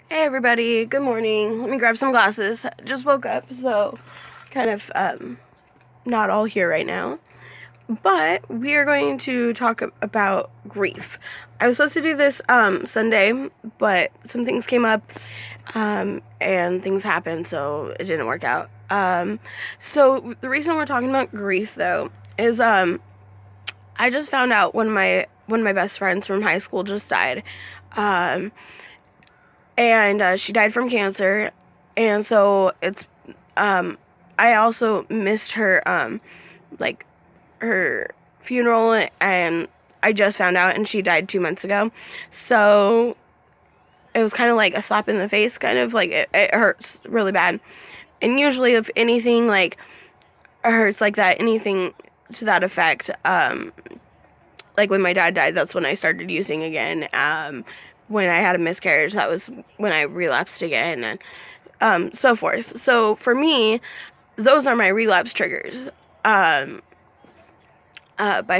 Hey everybody, good morning. Let me grab some glasses. Just woke up, so kind of not all here right now. But we are going to talk about grief. I was supposed to do this Sunday, but some things came up and things happened, so it didn't work out. So the reason we're talking about grief though is I just found out one of my best friends from high school just died. And she died from cancer, and so it's I also missed her her funeral, and I just found out, and she died 2 months ago, so it was kind of like a slap in the face, kind of like it hurts really bad. And usually if anything like hurts like that, anything to that effect, like when my dad died, that's when I started using again. When I had a miscarriage, that was when I relapsed again, and so forth. So for me, those are my relapse triggers, by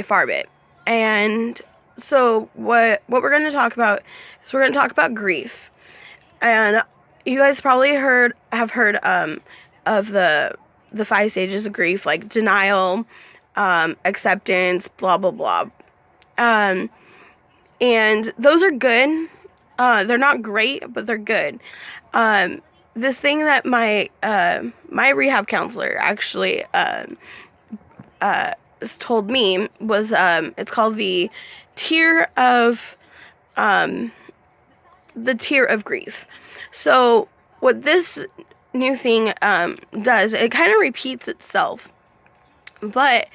far bit. And so what we're going to talk about is we're going to talk about grief. And you guys probably have heard of the 5 stages of grief, like denial, acceptance, blah blah blah. And those are good. They're not great, but they're good. This thing that my rehab counselor actually told me was it's called the tier of grief. So what this new thing does, it kind of repeats itself, but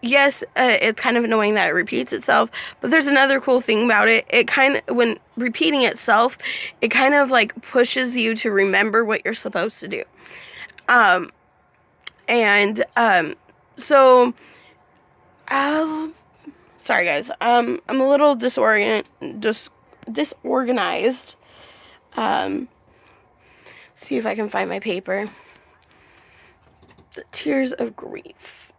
yes, it's kind of annoying that it repeats itself, but there's another cool thing about it. It kind of, when repeating itself, it kind of like pushes you to remember what you're supposed to do. So, sorry guys, I'm a little disorganized. See if I can find my paper. The tears of grief.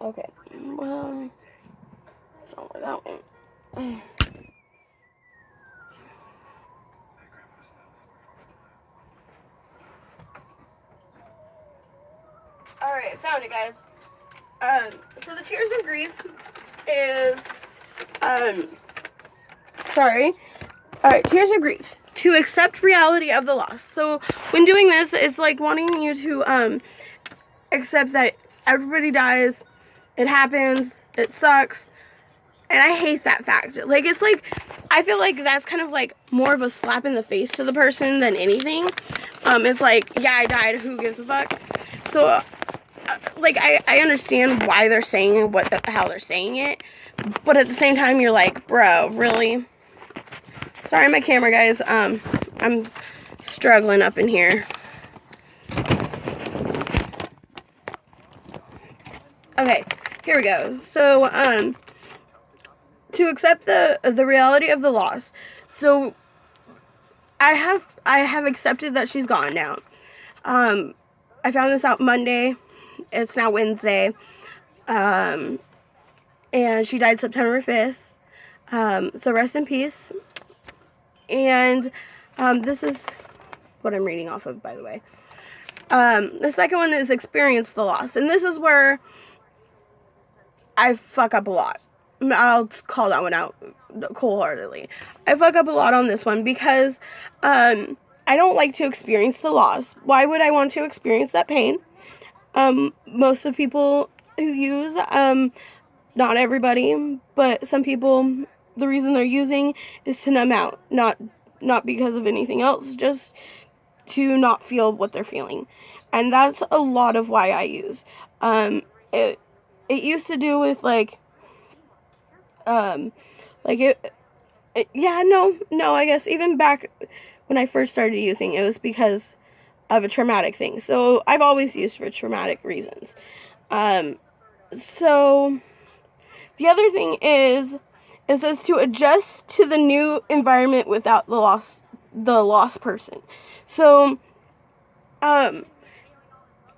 Okay, well, somewhere that one. Alright, found it, guys. So the tears of grief is, Alright, tears of grief. To accept reality of the loss. So when doing this, it's like wanting you to, accept that everybody dies, it happens, it sucks, and I hate that fact. Like, it's like, I feel like that's kind of like more of a slap in the face to the person than anything. It's like, yeah, I died, who gives a fuck? So, like, I understand why they're saying how they're saying it, but at the same time, you're like, bro, really? Sorry, my camera, guys. I'm struggling up in here. Okay, here we go. So, to accept the reality of the loss. So, I have accepted that she's gone now. I found this out Monday. It's now Wednesday. And she died September 5th. So rest in peace. And this is what I'm reading off of, by the way. The second one is experience the loss. And this is where I fuck up a lot. I'll call that one out wholeheartedly. I fuck up a lot on this one because I don't like to experience the loss. Why would I want to experience that pain? Most of people who use, not everybody, but some people, the reason they're using is to numb out, not because of anything else, just to not feel what they're feeling. And that's a lot of why I use. It used to do with I guess even back when I first started using, it was because of a traumatic thing. So I've always used for traumatic reasons. So The other thing is, it says to adjust to the new environment without the lost person. So,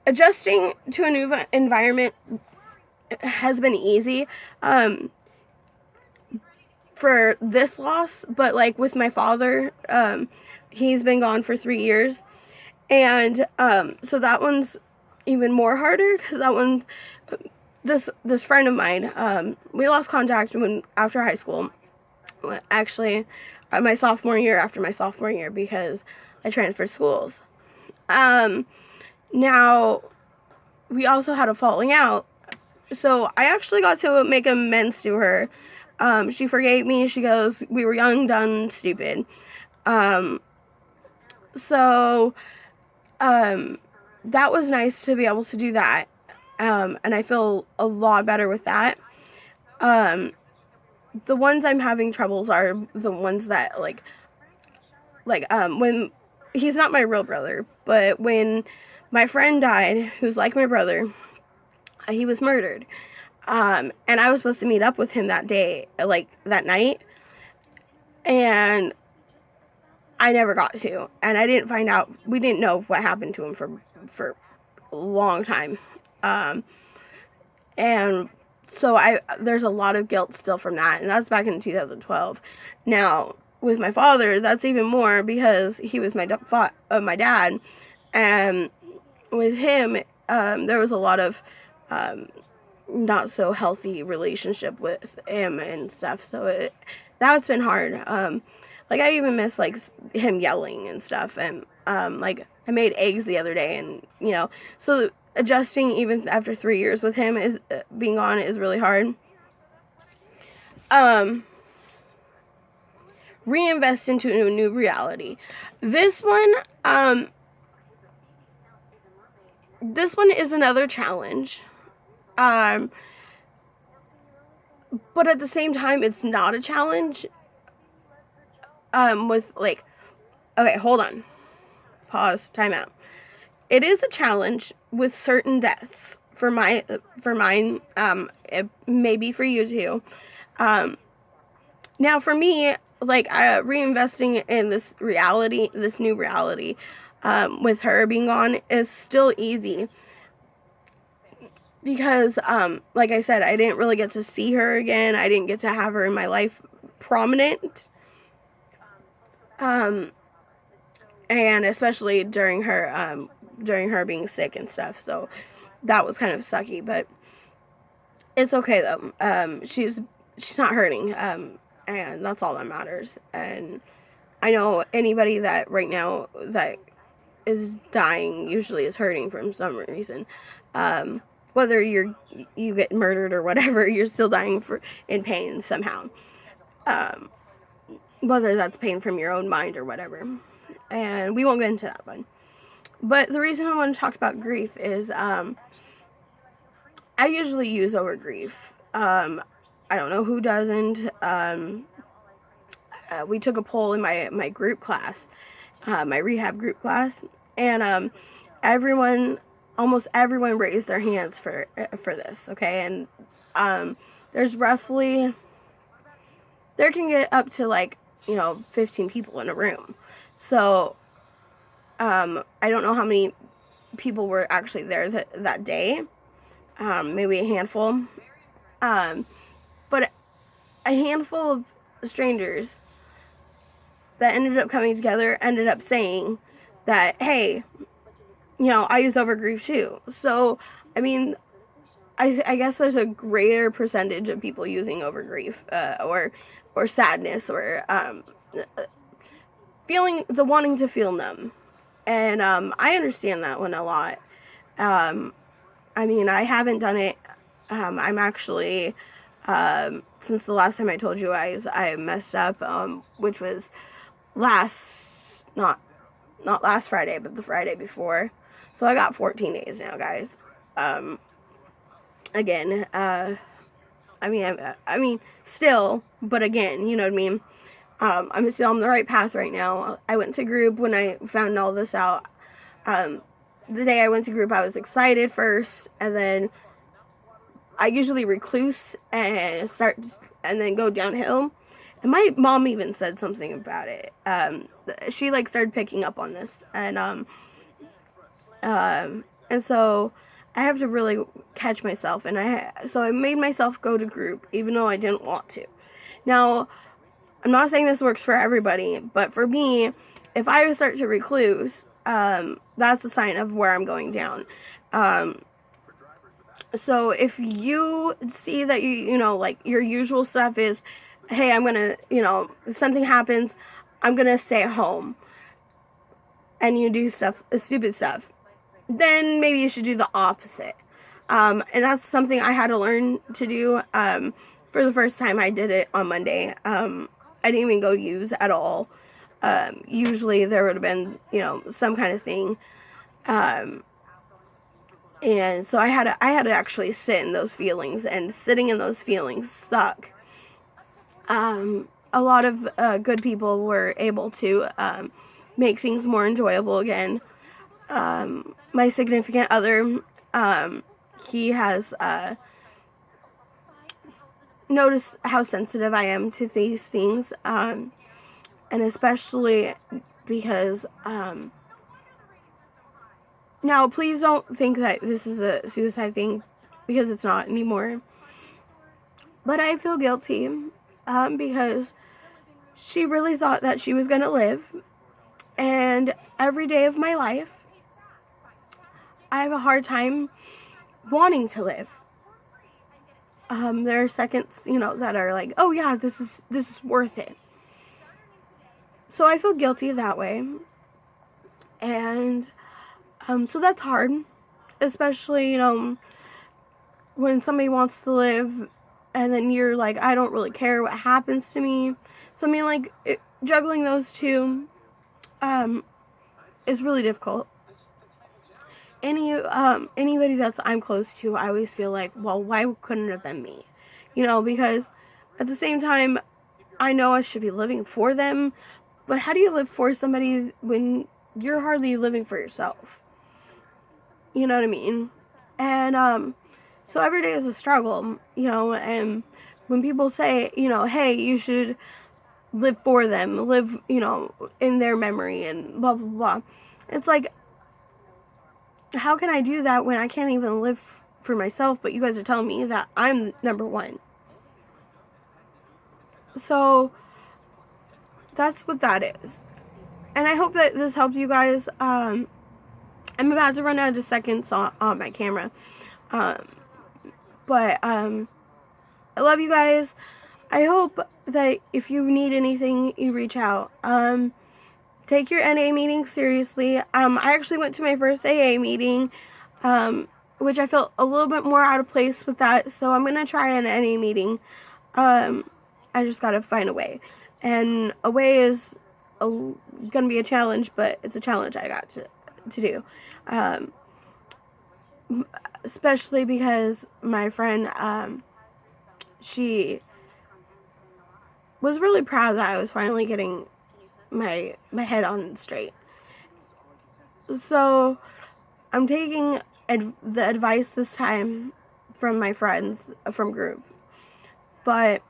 adjusting to a new environment has been easy for this loss, but like with my father, he's been gone for 3 years, and so that one's even more harder, because that one, this friend of mine, we lost contact after high school. Actually, my sophomore year, after my sophomore year, because I transferred schools. Now, we also had a falling out, so I actually got to make amends to her. She forgave me. She goes, we were young, dumb, stupid. So, that was nice to be able to do that. And I feel a lot better with that. The ones I'm having troubles are the ones that, when he's not my real brother, but when my friend died, who's like my brother, he was murdered. And I was supposed to meet up with him that day, that night, and I never got to, and I didn't find out, we didn't know what happened to him for a long time, and so there's a lot of guilt still from that, and that's back in 2012. Now, with my father, that's even more, because he was my dad, and with him, there was a lot of, not so healthy relationship with him and stuff, so that's been hard. I even miss, him yelling and stuff, and, I made eggs the other day, and, so adjusting even after 3 years with him being gone is really hard. Reinvest into a new reality. This one is another challenge. But at the same time, it's not a challenge. Okay, hold on. Pause, time out. It is a challenge with certain deaths. For mine, it may be for you too. Now for me, reinvesting in this new reality, with her being gone is still easy. Because, like I said, I didn't really get to see her again. I didn't get to have her in my life prominent. And especially during her being sick and stuff. So that was kind of sucky, but it's okay though. She's not hurting. And that's all that matters. And I know anybody that right now that is dying usually is hurting for some reason. Whether you get murdered or whatever, you're still dying in pain somehow. Whether that's pain from your own mind or whatever. And we won't get into that one. But the reason I want to talk about grief is, I usually use over grief. I don't know who doesn't. We took a poll in my group class, my rehab group class, and almost everyone raised their hands for this, okay? And there can get up to 15 people in a room. So I don't know how many people were actually there that day. Maybe a handful. But a handful of strangers that ended up coming together ended up saying that, hey, I use over grief too. So, I mean, I guess there's a greater percentage of people using over grief, or sadness, or wanting to feel numb. And I understand that one a lot. I mean, I haven't done it. I'm actually, since the last time I told you guys, I messed up, which was not last Friday, but the Friday before. So I got 14 days now, guys. Again, I mean, still, but again, you know what I mean? I'm still on the right path right now. I went to group when I found all this out. The day I went to group, I was excited first, and then I usually recluse and start and then go downhill. And my mom even said something about it. She like started picking up on this, and so I have to really catch myself, so I made myself go to group even though I didn't want to. Now, I'm not saying this works for everybody, but for me, if I start to recluse, that's a sign of where I'm going down. So if you see that you know, like your usual stuff is, hey, I'm gonna, you know, if something happens, I'm gonna stay at home, and you do stuff, stupid stuff, then maybe you should do the opposite. And that's something I had to learn to do. For the first time I did it on Monday. I didn't even go use at all. Usually there would have been, you know, some kind of thing. And so I had to actually sit in those feelings, and sitting in those feelings suck. A lot of good people were able to make things more enjoyable again. My significant other, he has noticed how sensitive I am to these things, and especially because now please don't think that this is a suicide thing, because it's not anymore. But I feel guilty because she really thought that she was going to live, and every day of my life I have a hard time wanting to live. There are seconds, you know, that are like, oh yeah, this is worth it. So I feel guilty that way, and so that's hard, especially, you know, when somebody wants to live, and then you're like, I don't really care what happens to me. So I mean, like, juggling those two is really difficult. Anybody that's I'm close to, I always feel like, well, why couldn't it have been me? You know, because at the same time, I know I should be living for them, but how do you live for somebody when you're hardly living for yourself? You know what I mean? And so every day is a struggle, you know. And when people say, you know, hey, you should live for them, live, you know, in their memory, and blah blah blah, it's like, how can I do that when I can't even live for myself, but you guys are telling me that I'm number one? So that's what that is. And I hope that this helps you guys. I'm about to run out of seconds on my camera. But I love you guys. I hope that if you need anything, you reach out. Take your NA meeting seriously. I actually went to my first AA meeting, which I felt a little bit more out of place with that. So I'm going to try an NA meeting. I just got to find a way. And a way is going to be a challenge, but it's a challenge I got to do. Especially because my friend, she was really proud that I was finally getting my head on straight. So I'm taking the advice this time from my friends from group, but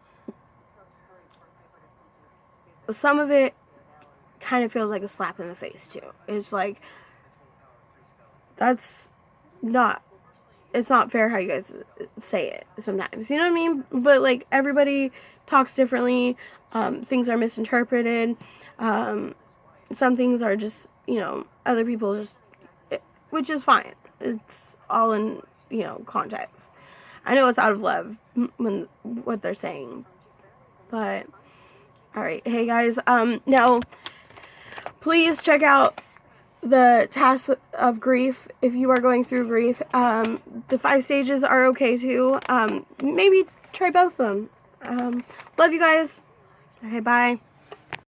some of it kind of feels like a slap in the face too. It's like, it's not fair how you guys say it sometimes, you know what I mean? But like, everybody talks differently. Things are misinterpreted. Some things are just, you know, other people just, which is fine. It's all in, you know, context. I know it's out of love when what they're saying, but all right. Hey guys, now please check out the tasks of grief if you are going through grief. The 5 stages are okay too. Maybe try both of them. Love you guys. Okay, bye.